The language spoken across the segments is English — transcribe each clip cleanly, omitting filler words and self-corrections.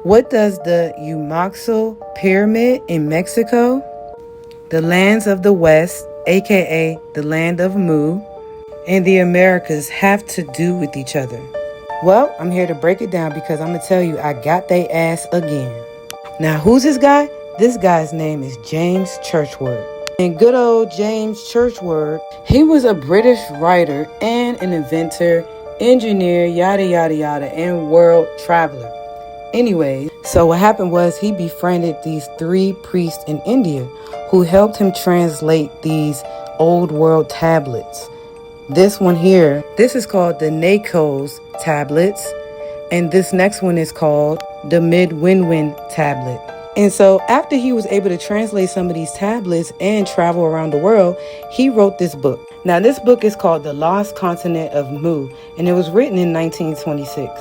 What does the Umaxo Pyramid in Mexico, the lands of the West, aka the land of Mu, and the Americas have to do with each other? Well, I'm here to break it down because I'm going to tell you I got they ass again. Now, who's this guy? This guy's name is James Churchward. And good old James Churchward, he was a British writer and an inventor, engineer, yada, yada, yada, and world traveler. Anyway, so what happened was he befriended these 3 priests in India who helped him translate these old world tablets. This one here, this is called the Nakos tablets, and this next one is called the Midwinwin tablet. And so after he was able to translate some of these tablets and travel around the world, he wrote this book. Now, this book is called The Lost Continent of Mu, and it was written in 1926.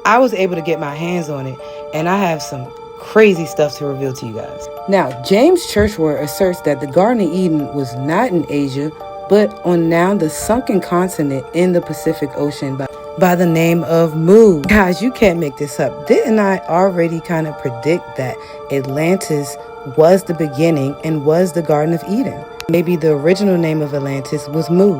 I was able to get my hands on it, and I have some crazy stuff to reveal to you guys. Now, James Churchward asserts that the Garden of Eden was not in Asia, but on now the sunken continent in the Pacific Ocean by the name of Mu. Guys, you can't make this up. Didn't I already kind of predict that Atlantis was the beginning and was the Garden of Eden? Maybe the original name of Atlantis was Mu.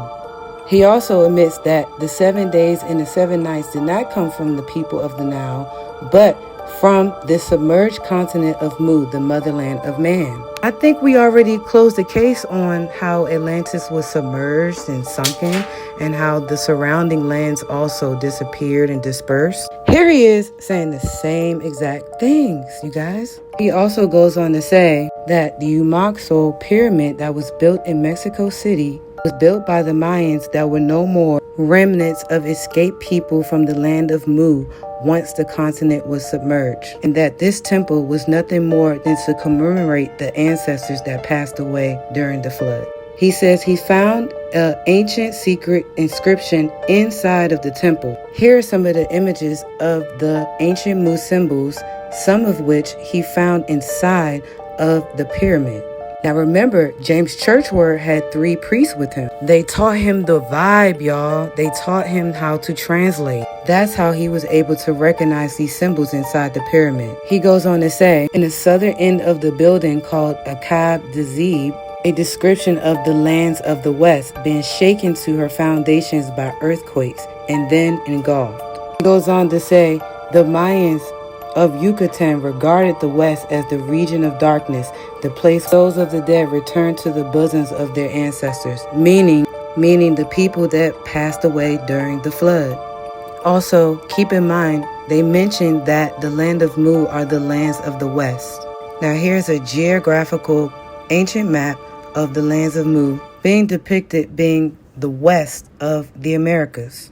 He also admits that the 7 days and the 7 nights did not come from the people of the Nile, but from the submerged continent of Mu, the motherland of man. I think we already closed the case on how Atlantis was submerged and sunken, and how the surrounding lands also disappeared and dispersed. Here he is saying the same exact things, you guys. He also goes on to say that the Umaxo Pyramid that was built in Mexico City was built by the Mayans that were no more remnants of escaped people from the land of Mu once the continent was submerged, and that this temple was nothing more than to commemorate the ancestors that passed away during the flood. He says he found an ancient secret inscription inside of the temple. Here are some of the images of the ancient Mu symbols, some of which he found inside of the pyramid. Now remember, James Churchward had 3 priests with him. They taught him the vibe, y'all. They taught him how to translate. That's how he was able to recognize these symbols inside the pyramid. He goes on to say, in the southern end of the building called Akab Dezib, a description of the lands of the West being shaken to her foundations by earthquakes and then engulfed. He goes on to say, the Mayans of Yucatan regarded the West as the region of darkness, the place souls of the dead returned to the bosoms of their ancestors, meaning the people that passed away during the flood. Also, keep in mind, they mentioned that the land of Mu are the lands of the West. Now here's a geographical ancient map of the lands of Mu being depicted being the west of the Americas.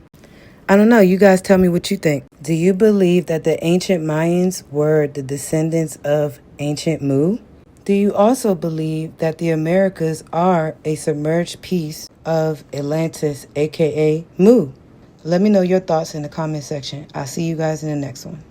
I don't know. You guys tell me what you think. Do you believe that the ancient Mayans were the descendants of ancient Mu? Do you also believe that the Americas are a submerged piece of Atlantis, aka Mu? Let me know your thoughts in the comment section. I'll see you guys in the next one.